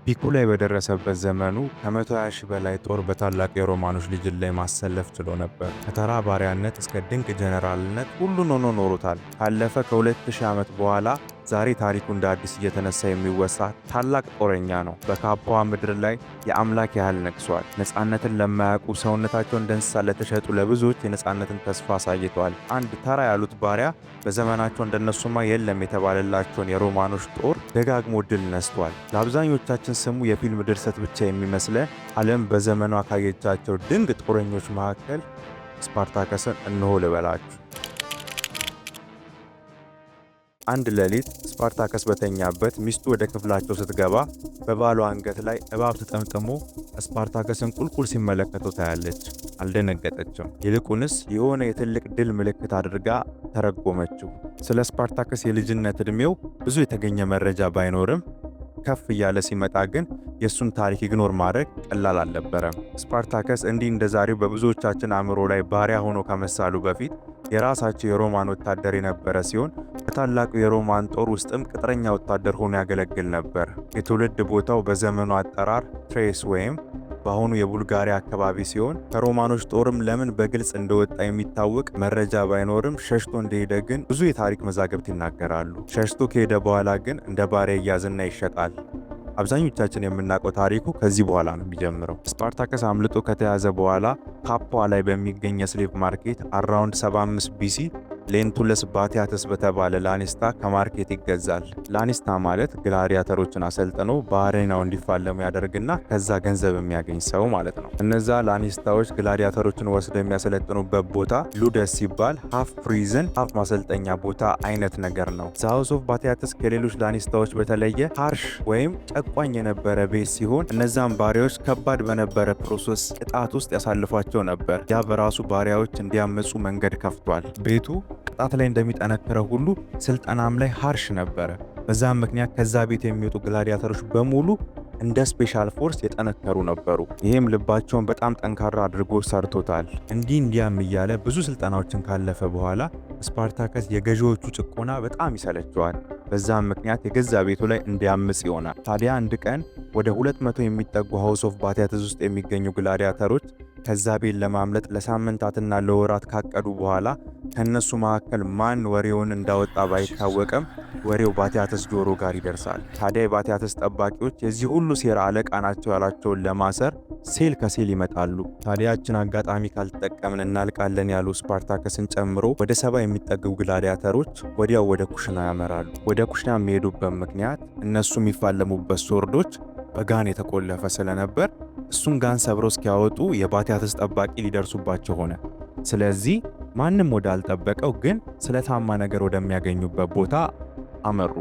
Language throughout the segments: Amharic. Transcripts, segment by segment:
ፒኩ ላይ በደረሰበት ዘመኑ ከ120 ሺህ በላይ ጦር በታላቅ የሮማኖች ልጅን ላይ ማሰለፍ ችሎ ነበር። ከተራ ባሪያነት እስከ ድንቅ ጀነራልነት ሁሉን ሆኖ ኖሮታል። ካለፈ ከ2000 ዓመት በኋላ ዛሬ ታሪኩ እንደ አዲስ እየተነሳ የሚወሳ ታላቅ ጦረኛ ነው። በካፖዋ ምድር ላይ የአምላክ ያህል ነግሷል። ነፃነትን ለማያውቁ ሰውነታቸው እንደ እንስሳ ለተሸጡ ለብዙዎች የነፃነትን ተስፋ አሳይተዋል። አንድ ተራ ያሉት ባሪያ በዘመናቸው እንደነሱማ የለም የተባለላቸውን የሮማኖች ጦር ደጋግሞ ድል ነስቷል። ለአብዛኞቻችን ስሙ የፊልም ድርሰት ብቻ የሚመስለን ዓለም በዘመኗ ካየቻቸው ድንቅ ጦረኞች መካከል ስፓርታከስን እንሆ ልበላችሁ። አንድ ሌሊት ስፓርታከስ በተኛበት ሚስቱ ወደ ክፍላቸው ስትገባ በባሏ አንገት ላይ እባብ ተጠምጥሞ ስፓርታከስን ቁልቁል ሲመለከተው ታያለች። አልደነገጠችም። ይልቁንስ የሆነ የትልቅ ድል ምልክት አድርጋ ተረጎመችው። ስለ ስፓርታከስ የልጅነት ዕድሜው ብዙ የተገኘ መረጃ ባይኖርም ከፍ እያለ ሲመጣ ግን የሱን ታሪክ ኢግኖር ማድረግ ቀላል አልነበረም። ስፓርታከስ እንዲህ እንደዛሬው በብዙዎቻችን አእምሮ ላይ ባሪያ ሆኖ ከመሳሉ በፊት የራሳቸው የሮማን ወታደር የነበረ ሲሆን በታላቁ የሮማን ጦር ውስጥም ቅጥረኛ ወታደር ሆኖ ያገለግል ነበር። የትውልድ ቦታው በዘመኑ አጠራር ትሬስ ወይም በአሁኑ የቡልጋሪያ አካባቢ ሲሆን ከሮማኖች ጦርም ለምን በግልጽ እንደወጣ የሚታወቅ መረጃ ባይኖርም ሸሽቶ እንደሄደ ግን ብዙ የታሪክ መዛግብት ይናገራሉ። ሸሽቶ ከሄደ በኋላ ግን እንደ ባሪያ ይያዝና ይሸጣል። አብዛኞቻችን የምናውቀው ታሪኩ ከዚህ በኋላ ነው የሚጀምረው። ስፓርታከስ አምልጦ ከተያዘ በኋላ ካፖዋ ላይ በሚገኝ የስሌቭ ማርኬት አራውንድ 75 ቢሲ ሌንቱለስ ባቲያተስ በተባለ ላኒስታ ከማርኬት ይገዛል። ላኒስታ ማለት ግላዲያተሮችን አሰልጥኖ በአሬናው እንዲፋለሙ ያደርግና ከዛ ገንዘብ የሚያገኝ ሰው ማለት ነው። እነዛ ላኒስታዎች ግላዲያተሮችን ወስደው የሚያሰለጥኑበት ቦታ ሉደስ ሲባል ሀፍ ፕሪዝን ሀፍ ማሰልጠኛ ቦታ አይነት ነገር ነው። ሃውስ ኦፍ ባቲያተስ ከሌሎች ላኒስታዎች በተለየ ሃርሽ ወይም ጨቋኝ የነበረ ቤት ሲሆን እነዛም ባሪያዎች ከባድ በነበረ ፕሮሰስ ቅጣት ውስጥ ያሳልፏቸው ነበር። ያ በራሱ ባሪያዎች እንዲያመፁ መንገድ ከፍቷል። ቤቱ ቅጣት ላይ እንደሚጠነክረው ሁሉ ስልጠናም ላይ ሃርሽ ነበረ። በዛም ምክንያት ከዛ ቤት የሚወጡ ግላዲያተሮች በሙሉ እንደ ስፔሻል ፎርስ የጠነከሩ ነበሩ። ይህም ልባቸውን በጣም ጠንካራ አድርጎ ሰርቶታል። እንዲያም እያለ ብዙ ስልጠናዎችን ካለፈ በኋላ ስፓርታከስ የገዢዎቹ ጭቆና በጣም ይሰለቸዋል። በዛም ምክንያት የገዛ ቤቱ ላይ እንዲያምጽ ይሆናል። ታዲያ አንድ ቀን ወደ 200 የሚጠጉ ሃውስ ኦፍ ባቲያተስ ውስጥ የሚገኙ ግላዲያተሮች ከዛ ቤት ለማምለጥ ለሳምንታትና ለወራት ካቀዱ በኋላ ከነሱ መካከል ማን ወሬውን እንዳወጣ ባይታወቅም ወሬው ባቲያተስ ጆሮ ጋር ይደርሳል። ታዲያ የባቲያተስ ጠባቂዎች የዚህ ሁሉ ሴራ አለቃ ናቸው ያላቸውን ለማሰር ሴል ከሴል ይመጣሉ። ታዲያችን አጋጣሚ ካልተጠቀምን እናልቃለን ያሉ ስፓርታከስን ጨምሮ ወደ 70 የሚጠጉ ግላዲያተሮች ወዲያው ወደ ኩሽና ያመራሉ። ወደ ኩሽና የሚሄዱበት ምክንያት እነሱ የሚፋለሙበት ሶርዶች በጋን የተቆለፈ ስለነበር እሱን ጋን ሰብሮ እስኪያወጡ የባቲያተስ ጠባቂ ሊደርሱባቸው ሆነ። ስለዚህ ማንም ወዳልጠበቀው ግን ስለታማ ነገር ወደሚያገኙበት ቦታ አመሩ።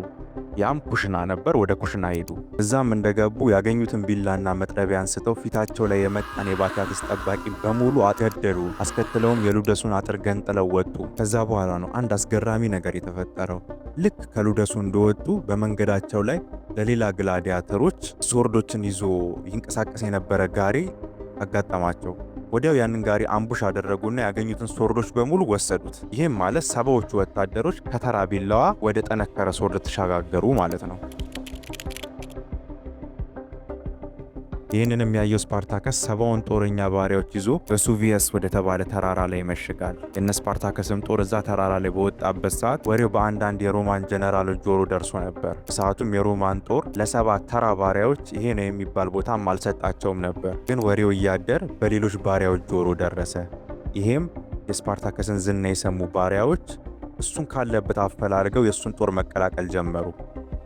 ያም ኩሽና ነበር። ወደ ኩሽና ሄዱ። እዛም እንደገቡ ያገኙትን ቢላና መጥረቢያ አንስተው ፊታቸው ላይ የመጣን የባቲያተስ ጠባቂ በሙሉ አገደሉ። አስከትለውም የሉደሱን አጥር ገንጥለው ወጡ። ከዛ በኋላ ነው አንድ አስገራሚ ነገር የተፈጠረው። ልክ ከሉደሱ እንደወጡ በመንገዳቸው ላይ ለሌላ ግላዲያተሮች ሶርዶችን ይዞ ይንቀሳቀስ የነበረ ጋሪ አጋጠማቸው። ወዲያው ያንን ጋሪ አምቡሽ አደረጉና ያገኙትን ሶርዶች በሙሉ ወሰዱት። ይህም ማለት 70ዎቹ ወታደሮች ከተራ ቢላዋ ወደ ጠነከረ ሶርድ ተሸጋገሩ ማለት ነው። ይህንን የሚያየው ስፓርታከስ 70ውን ጦረኛ ባሪያዎች ይዞ በሱቪየስ ወደ ተባለ ተራራ ላይ ይመሽጋል። የነ ስፓርታከስም ጦር እዛ ተራራ ላይ በወጣበት ሰዓት ወሬው በአንዳንድ የሮማን ጀነራሎች ጆሮ ደርሶ ነበር። በሰዓቱም የሮማን ጦር ለ7 ተራ ባሪያዎች ይሄ ነው የሚባል ቦታም አልሰጣቸውም ነበር። ግን ወሬው እያደር በሌሎች ባሪያዎች ጆሮ ደረሰ። ይሄም የስፓርታከስን ዝና የሰሙ ባሪያዎች እሱን ካለበት አፈላልገው የእሱን ጦር መቀላቀል ጀመሩ።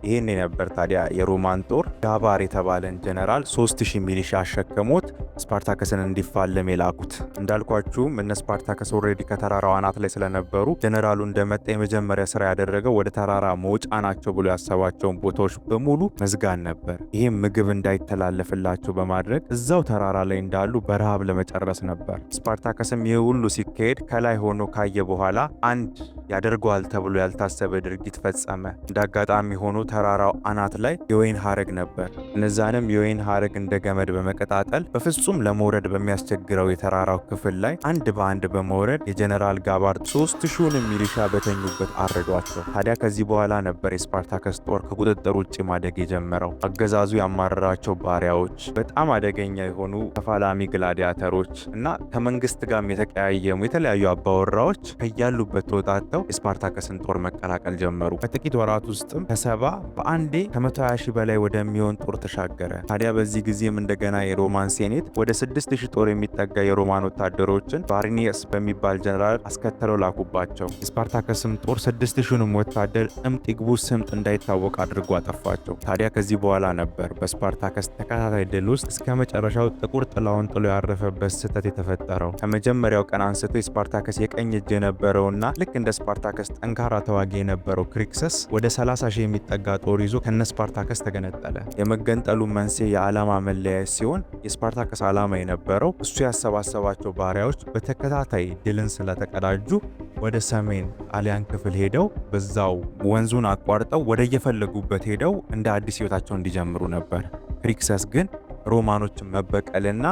ይሄን ነበር ታዲያ የሮማን ጦር ጋባር የተባለን ጀነራል 3000 ሚሊሻ አሸከሞት ስፓርታከስን እንዲፋለም የላኩት። እንዳልኳችሁም እነ ስፓርታከስ ኦልሬዲ ከተራራው አናት ላይ ስለነበሩ ጀነራሉ እንደመጣ የመጀመሪያ ስራ ያደረገው ወደ ተራራ መውጫ ናቸው ብሎ ያሰባቸውን ቦታዎች በሙሉ መዝጋን ነበር። ይህም ምግብ እንዳይተላለፍላቸው በማድረግ እዛው ተራራ ላይ እንዳሉ በረሃብ ለመጨረስ ነበር። ስፓርታከስም ይህ ሁሉ ሲካሄድ ከላይ ሆኖ ካየ በኋላ አንድ ያደርገዋል ተብሎ ያልታሰበ ድርጊት ፈጸመ። እንዳጋጣሚ ሆኖ ተራራው አናት ላይ የወይን ሐረግ ነበር። እነዛንም የወይን ሐረግ እንደ ገመድ በመቀጣጠል በፍጹም በፍጹም ለመውረድ በሚያስቸግረው የተራራው ክፍል ላይ አንድ በአንድ በመውረድ የጀነራል ጋባርድ 3000 ሚሊሻ በተኙበት አረዷቸው። ታዲያ ከዚህ በኋላ ነበር የስፓርታከስ ጦር ከቁጥጥር ውጭ ማደግ የጀመረው። አገዛዙ ያማረራቸው ባሪያዎች፣ በጣም አደገኛ የሆኑ ተፋላሚ ግላዲያተሮች እና ከመንግስት ጋርም የተቀያየሙ የተለያዩ አባወራዎች ከያሉበት ተወጣተው የስፓርታከስን ጦር መቀላቀል ጀመሩ። በጥቂት ወራት ውስጥም ከ70 በአንዴ ከ120 ሺህ በላይ ወደሚሆን ጦር ተሻገረ። ታዲያ በዚህ ጊዜም እንደገና የሮማን ሴኔት ወደ 6000 ጦር የሚጠጋ የሮማን ወታደሮችን ባሪኒየስ በሚባል ጀነራል አስከተለው ላኩባቸው። የስፓርታከስም ጦር 6000ንም ወታደር እምጥ ይግቡ ስምጥ እንዳይታወቅ አድርጎ አጠፋቸው። ታዲያ ከዚህ በኋላ ነበር በስፓርታከስ ተከታታይ ድል ውስጥ እስከ መጨረሻው ጥቁር ጥላውን ጥሎ ያረፈበት ስህተት የተፈጠረው። ከመጀመሪያው ቀን አንስቶ የስፓርታከስ የቀኝ እጅ የነበረውና ልክ እንደ ስፓርታከስ ጠንካራ ተዋጊ የነበረው ክሪክሰስ ወደ 30,000 የሚጠጋ ጦር ይዞ ከነ ስፓርታከስ ተገነጠለ። የመገንጠሉ መንስኤ የዓላማ መለያየት ሲሆን የስፓርታከስ ዓላማ የነበረው እሱ ያሰባሰባቸው ባሪያዎች በተከታታይ ድልን ስለተቀዳጁ ወደ ሰሜን ጣሊያን ክፍል ሄደው በዛው ወንዙን አቋርጠው ወደ የፈለጉበት ሄደው እንደ አዲስ ህይወታቸው እንዲጀምሩ ነበር። ክሪክሰስ ግን ሮማኖችን መበቀልና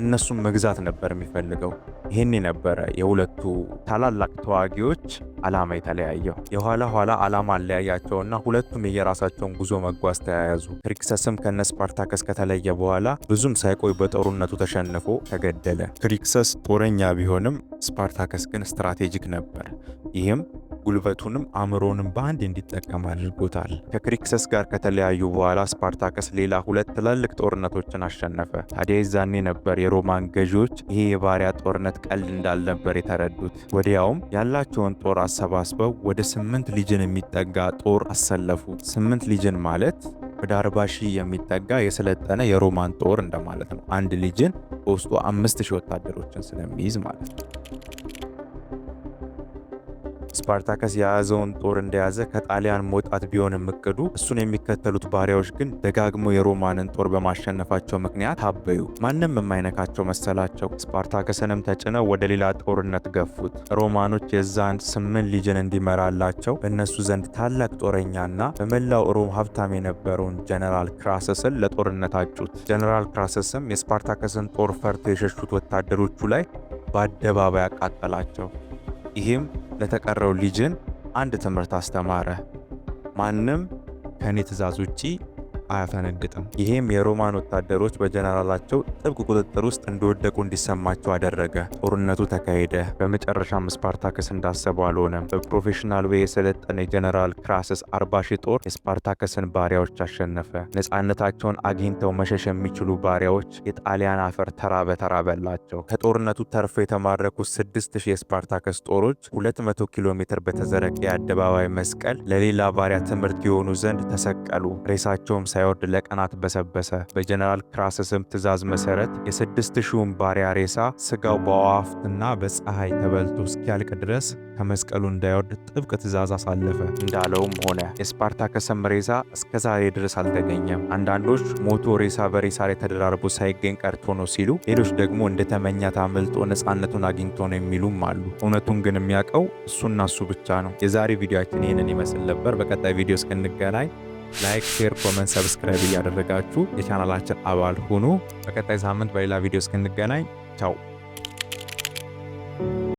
እነሱን መግዛት ነበር የሚፈልገው። ይህን ነበረ የሁለቱ ታላላቅ ተዋጊዎች ዓላማ የተለያየው። የኋላ ኋላ ዓላማ አለያያቸውና ሁለቱም የየራሳቸውን ጉዞ መጓዝ ተያያዙ። ክሪክሰስም ከነ ስፓርታከስ ከተለየ በኋላ ብዙም ሳይቆይ በጦርነቱ ተሸንፎ ተገደለ። ክሪክሰስ ጦረኛ ቢሆንም ስፓርታከስ ግን ስትራቴጂክ ነበር። ይህም ጉልበቱንም አእምሮንም በአንድ እንዲጠቀም አድርጎታል። ከክሪክሰስ ጋር ከተለያዩ በኋላ ስፓርታከስ ሌላ ሁለት ትላልቅ ጦርነቶችን አሸነፈ። ታዲያ ይዛኔ ነበር የሮማን ገዢዎች ይሄ የባሪያ ጦርነት ቀልድ እንዳልነበር የተረዱት። ወዲያውም ያላቸውን ጦር አሰባስበው ወደ 8 ሊጅን የሚጠጋ ጦር አሰለፉ። 8 ሊጅን ማለት ወደ 40,000 የሚጠጋ የሰለጠነ የሮማን ጦር እንደማለት ነው። አንድ ሊጅን በውስጡ 5000 ወታደሮችን ስለሚይዝ ማለት ነው። ስፓርታከስ የያዘውን ጦር እንደያዘ ከጣሊያን መውጣት ቢሆንም እቅዱ፣ እሱን የሚከተሉት ባሪያዎች ግን ደጋግመው የሮማንን ጦር በማሸነፋቸው ምክንያት ታበዩ። ማንም የማይነካቸው መሰላቸው። ስፓርታከስንም ተጭነው ወደ ሌላ ጦርነት ገፉት። ሮማኖች የዛን 8 ሊጅን እንዲመራላቸው በእነሱ ዘንድ ታላቅ ጦረኛና በመላው ሮም ሀብታም የነበረውን ጀነራል ክራሰስን ለጦርነት አጩት። ጀነራል ክራሰስም የስፓርታከስን ጦር ፈርተው የሸሹት ወታደሮቹ ላይ በአደባባይ አቃጠላቸው። ይህም ለተቀረው ሊጅን አንድ ትምህርት አስተማረ። ማንም ከኔ ትእዛዝ ውጪ አያፈነግጥም። ይህም የሮማን ወታደሮች በጀነራላቸው ጥብቅ ቁጥጥር ውስጥ እንደወደቁ እንዲሰማቸው አደረገ። ጦርነቱ ተካሄደ። በመጨረሻም ስፓርታከስ እንዳሰበው አልሆነም። በፕሮፌሽናል ዌይ የሰለጠነ የጀነራል ክራሰስ 40,000 ጦር የስፓርታከስን ባሪያዎች አሸነፈ። ነፃነታቸውን አግኝተው መሸሽ የሚችሉ ባሪያዎች የጣሊያን አፈር ተራ በተራ በላቸው። ከጦርነቱ ተርፈው የተማረኩት 6,000 የስፓርታከስ ጦሮች 200 ኪሎ ሜትር በተዘረጋ የአደባባይ መስቀል ለሌላ ባሪያ ትምህርት የሆኑ ዘንድ ተሰቀሉ። ሬሳቸውም ሳይወርድ ለቀናት በሰበሰ። በጀነራል ክራሰስም ትእዛዝ መሰረት የ6,000 ባሪያ ሬሳ ስጋው በአዋፍትና በፀሐይ ተበልቶ እስኪያልቅ ድረስ ከመስቀሉ እንዳይወርድ ጥብቅ ትእዛዝ አሳለፈ። እንዳለውም ሆነ። የስፓርታከስም ሬሳ እስከ ዛሬ ድረስ አልተገኘም። አንዳንዶች ሞቶ ሬሳ በሬሳ ላይ ተደራርቦ ሳይገኝ ቀርቶ ነው ሲሉ፣ ሌሎች ደግሞ እንደተመኛት አመልጦ ነፃነቱን አግኝቶ ነው የሚሉም አሉ። እውነቱን ግን የሚያውቀው እሱና እሱ ብቻ ነው። የዛሬ ቪዲዮአችን ይህንን ይመስል ነበር። በቀጣይ ቪዲዮ እስክንገናኝ ላይክ፣ ሼር፣ ኮመንት፣ ሰብስክራይብ እያደረጋችሁ የቻናላችን አባል ሁኑ። በቀጣይ ሳምንት በሌላ ቪዲዮ እስክንገናኝ ቻው።